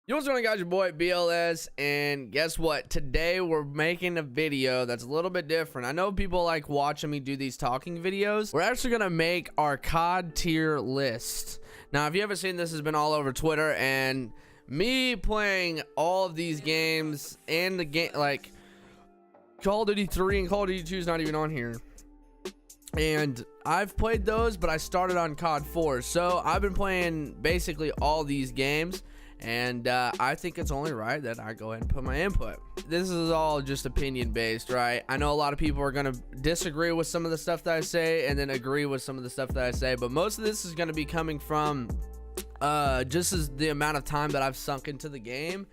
Yo, what's going on, guys? Your boy BLS, and guess what? Today we're making a video that's a little bit different. I know people like watching me do these talking videos. We're actually gonna make our COD tier list. Now, if you haven't seen this, has been all over Twitter, and me playing all of these games and the game like Call of Duty 3 and Call of Duty 2 is not even on here. And I've played those, but I started on COD 4, so I've been playing basically all these games. And I think it's only right that I go ahead and put my input. This is all just opinion based, right? I know a lot of people are going to disagree with some of the stuff that I say and then agree with some of the stuff that I say, but most of this is going to be coming from just as the amount of time that I've sunk into the game,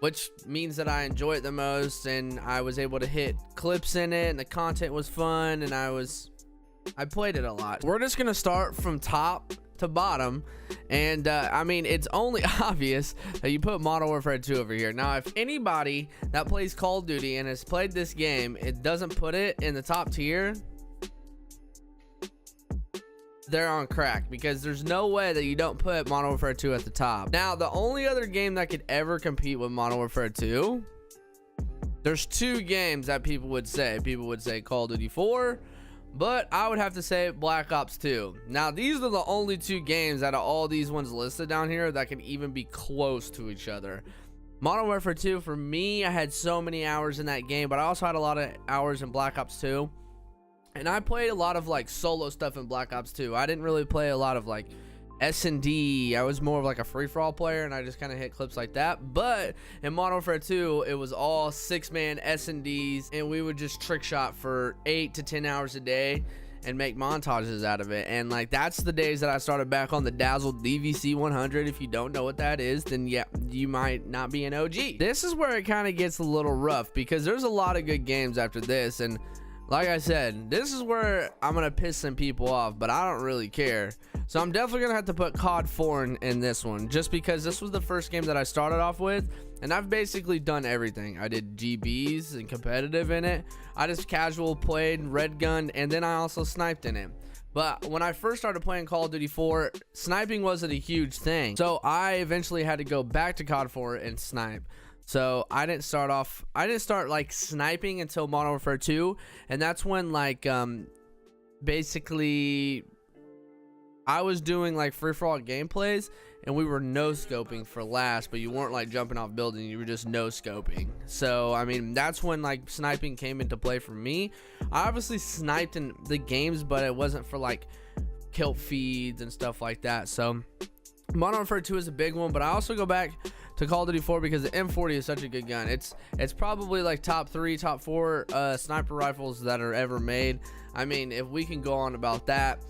which means that I enjoy it the most, and I was able to hit clips in it, and the content was fun, and I played it a lot. We're just gonna start from top to bottom, and I mean, it's only obvious that you put Modern Warfare 2 over here. Now, if anybody that plays Call of Duty and has played this game, it doesn't put it in the top tier, they're on crack, because there's no way that you don't put Modern Warfare 2 at the top. Now, the only other game that could ever compete with Modern Warfare 2, there's two games that people would say Call of Duty 4, but I would have to say Black Ops 2. Now, these are the only two games out of all these ones listed down here that can even be close to each other. Modern Warfare 2, for me, I had so many hours in that game, but I also had a lot of hours in Black Ops 2. And I played a lot of like solo stuff in Black Ops 2. I didn't really play a lot of like S&D. I was more of like a free-for-all player, and I just kind of hit clips like that. But in Modern Warfare 2, it was all 6-man S&Ds, and we would just trick shot for 8 to 10 hours a day and make montages out of it. And like, that's the days that I started back on the dazzled DVC 100. If you don't know what that is, then yeah, you might not be an OG. This is where it kind of gets a little rough, because there's a lot of good games after this, and like I said, this is where I'm gonna piss some people off, but I don't really care. So I'm definitely gonna have to put COD 4 in this one, just because this was the first game that I started off with, and I've basically done everything. I did GBs and competitive in it. I just casual played, red gun, and then I also sniped in it. But when I first started playing Call of Duty 4, sniping wasn't a huge thing. So I eventually had to go back to COD 4 and snipe. So I didn't start like sniping until Modern Warfare 2, and that's when like basically I was doing like free-for-all gameplays, and we were no-scoping for last, but you weren't like jumping off buildings, you were just no-scoping. So I mean, that's when like sniping came into play for me. I obviously sniped in the games, but it wasn't for like kill feeds and stuff like that. So Modern Warfare 2 is a big one, but I also go back to Call of Duty 4 because the M40 is such a good gun. It's probably like top 3, top 4 sniper rifles that are ever made. I mean, if we can go on about that,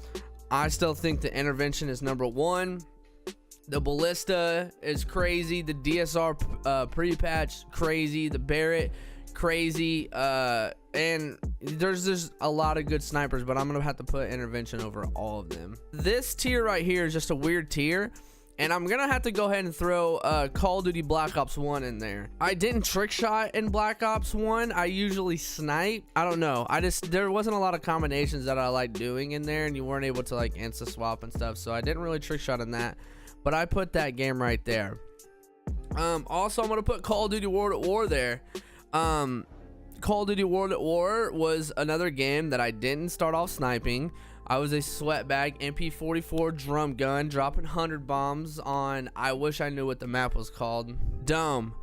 I still think the Intervention is number 1. The Ballista is crazy. The DSR pre-patch, crazy. The Barrett, crazy. And there's just a lot of good snipers, but I'm gonna have to put Intervention over all of them. This tier right here is just a weird tier, and I'm gonna have to go ahead and throw Call of Duty Black Ops 1 in there. I didn't trick shot in Black Ops 1. I usually snipe. I don't know, there wasn't a lot of combinations that I liked doing in there, and you weren't able to like insta swap and stuff, so I didn't really trick shot in that, but I put that game right there. Also, I'm gonna put Call of Duty World at War there. Call of Duty World at War was another game that I didn't start off sniping. I was a sweatbag MP44 drum gun dropping 100 bombs on, I wish I knew what the map was called. Dome.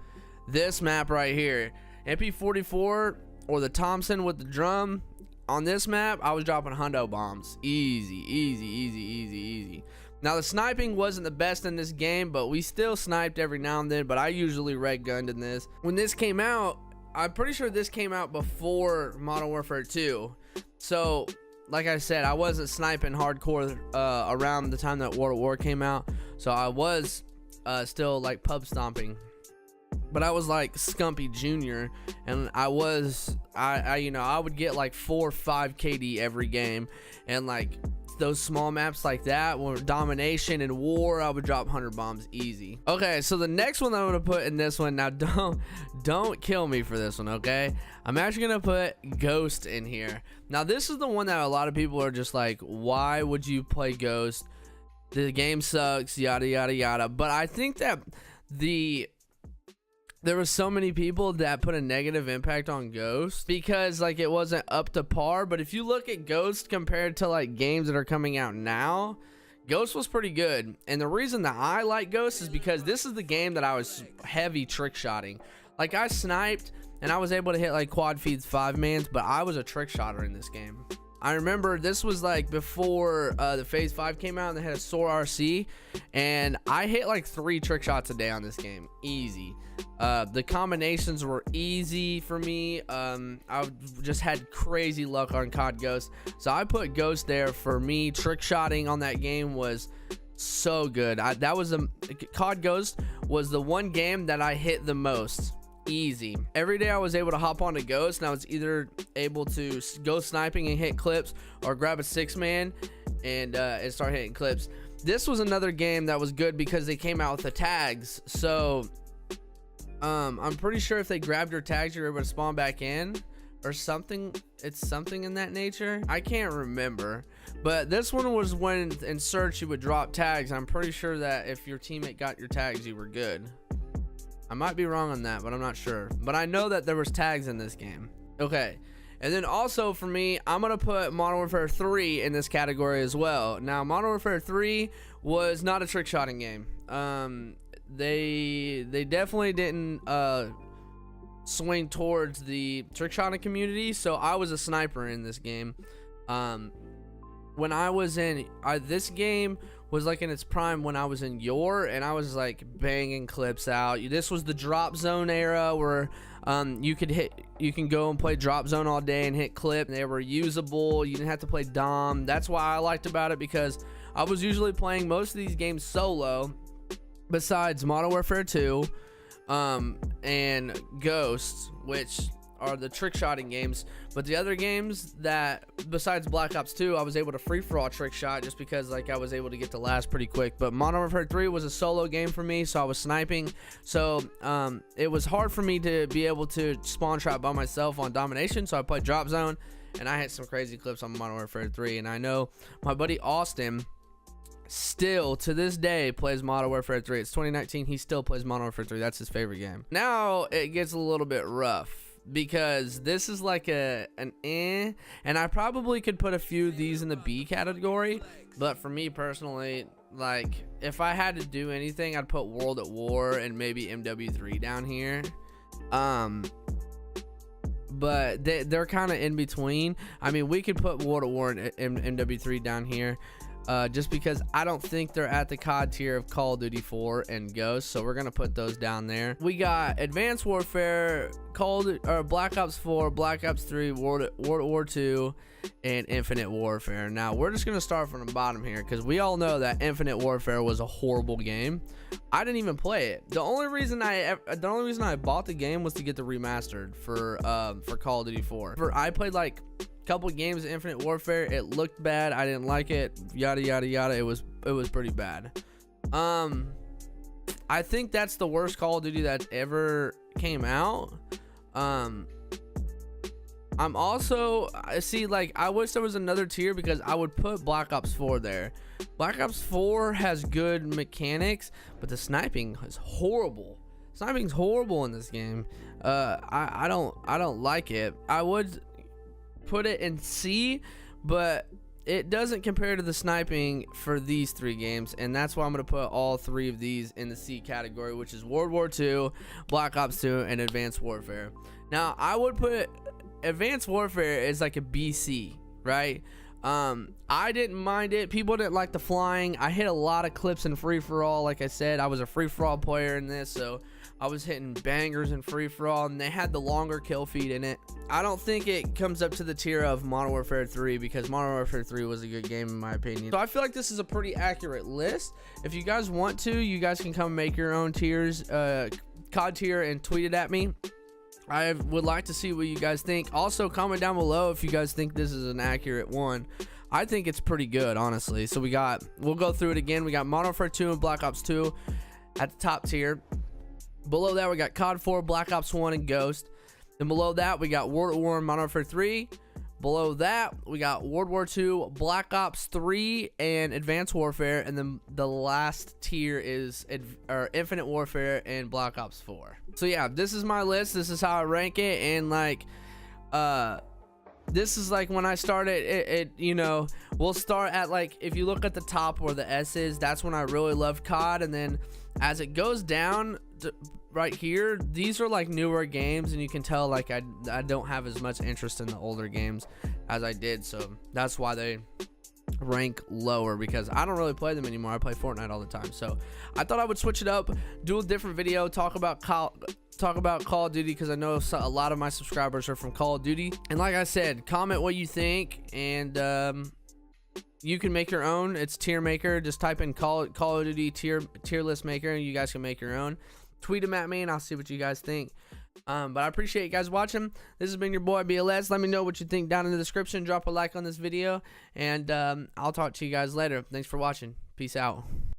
This map right here. MP44 or the Thompson with the drum. On this map, I was dropping hundo bombs. Easy, easy, easy, easy, easy. Now, the sniping wasn't the best in this game, but we still sniped every now and then, but I usually red gunned in this. When this came out, I'm pretty sure this came out before Modern Warfare 2. So, like I said, I wasn't sniping hardcore around the time that World at War came out. So I was still like pub stomping. But I was like Scumpy Jr. And I would get like 4 or 5 KD every game. And like those small maps like that, where domination and war, I would drop 100 bombs easy. Okay, so the next one that I'm gonna put in this one, now don't kill me for this one, okay? I'm actually gonna put Ghost in here. Now, this is the one that a lot of people are just like, why would you play Ghost? The game sucks, yada yada yada. But I think that there was so many people that put a negative impact on Ghost because like it wasn't up to par. But if you look at Ghost compared to like games that are coming out now, Ghost was pretty good. And the reason that I like Ghost is because this is the game that I was heavy trick shotting. Like I sniped and I was able to hit like quad feeds 5-mans, but I was a trick shotter in this game. I remember this was like before the phase 5 came out and they had a SOAR RC, and I hit like 3 trick shots a day on this game, easy. The combinations were easy for me. I just had crazy luck on COD Ghost, so I put Ghost there. For me, trick shotting on that game was so good. COD Ghost was the one game that I hit the most. Easy. Every day I was able to hop onto Ghost, and I was either able to go sniping and hit clips or grab a 6-man and start hitting clips. This was another game that was good because they came out with the tags. So I'm pretty sure if they grabbed your tags, you're able to spawn back in or something. It's something in that nature. I can't remember. But this one was when in search you would drop tags. I'm pretty sure that if your teammate got your tags, you were good. I might be wrong on that, but I'm not sure. But I know that there was tags in this game. Okay. And then also for me, I'm going to put Modern Warfare 3 in this category as well. Now, Modern Warfare 3 was not a trick shotting game. They definitely didn't swing towards the trick shotting community. So I was a sniper in this game. When I was in this game was like in its prime when I was in and I was like banging clips out. This was the drop zone era where you can go and play drop zone all day and hit clip. They were usable. You didn't have to play dom. That's why I liked about it, because I was usually playing most of these games solo besides Modern Warfare 2 and Ghost, which are the trick shotting games. But the other games that besides Black Ops 2, I was able to free for all trick shot just because like I was able to get to last pretty quick. But Modern Warfare 3 was a solo game for me, so I was sniping, so it was hard for me to be able to spawn trap by myself on domination. So I played drop zone and I hit some crazy clips on Modern Warfare 3. And I know my buddy Austin still to this day plays Modern Warfare 3. It's 2019, he still plays Modern Warfare 3. That's his favorite game. Now it gets a little bit rough because this is like and I probably could put a few of these in the B category, but for me personally, like if I had to do anything, I'd put World at War and maybe MW3 down here. But they're kind of in between. I mean, we could put World at War and MW3 down here. Just because I don't think they're at the COD tier of Call of Duty 4 and Ghost, so we're gonna put those down there. We got Advanced Warfare, Black Ops 4, Black Ops 3, World at War 2, and Infinite Warfare. Now we're just gonna start from the bottom here because we all know that Infinite Warfare was a horrible game. I didn't even play it. The only reason I bought the game was to get the remastered for Call of Duty 4. I played like couple games of Infinite Warfare. It looked bad. I didn't like it. Yada yada yada. It was pretty bad. I think that's the worst Call of Duty that ever came out. I'm also I wish there was another tier because I would put Black Ops 4 there. Black Ops 4 has good mechanics, but the sniping is horrible. Sniping's horrible in this game. I don't like it. I would put it in C, but it doesn't compare to the sniping for these 3 games, and that's why I'm going to put all 3 of these in the C category, which is World War II, Black Ops 2, and Advanced Warfare. Now I would put Advanced Warfare as like a BC, right? I didn't mind it. People didn't like the flying. I hit a lot of clips in free-for-all. Like I said, I was a free-for-all player in this, so I was hitting bangers in free-for-all, and they had the longer kill feed in it. I don't think it comes up to the tier of Modern Warfare 3 because Modern Warfare 3 was a good game in my opinion. So I feel like this is a pretty accurate list. If you guys want to, you guys can come make your own tiers, COD tier, and tweet it at me. I would like to see what you guys think. Also, comment down below if you guys think this is an accurate one. I think it's pretty good, honestly. So we'll go through it again. We got Modern Warfare 2 and Black Ops 2 at the top tier. Below that, we got COD 4, Black Ops 1, and Ghost. Then below that, we got World at War and Modern Warfare 3, Below that, we got World War II, Black Ops 3, and Advanced Warfare. And then the last tier is Infinite Warfare and Black Ops 4. So yeah, this is my list. This is how I rank it. And like, this is like when I started it, you know, we'll start at like, if you look at the top where the S is, that's when I really loved COD. And then as it goes down to right here, these are like newer games, and you can tell like I don't have as much interest in the older games as I did, so that's why they rank lower, because I don't really play them anymore. I play Fortnite all the time. So I thought I would switch it up, do a different video, talk about Call of Duty, because I know a lot of my subscribers are from Call of Duty. And like I said, comment what you think, and you can make your own. It's tier maker. Just type in Call of Duty tier list maker, and you guys can make your own. Tweet them at me, and I'll see what you guys think. But I appreciate you guys watching. This has been your boy BLS. Let me know what you think down in the description. Drop a like on this video, and I'll talk to you guys later. Thanks for watching. Peace out.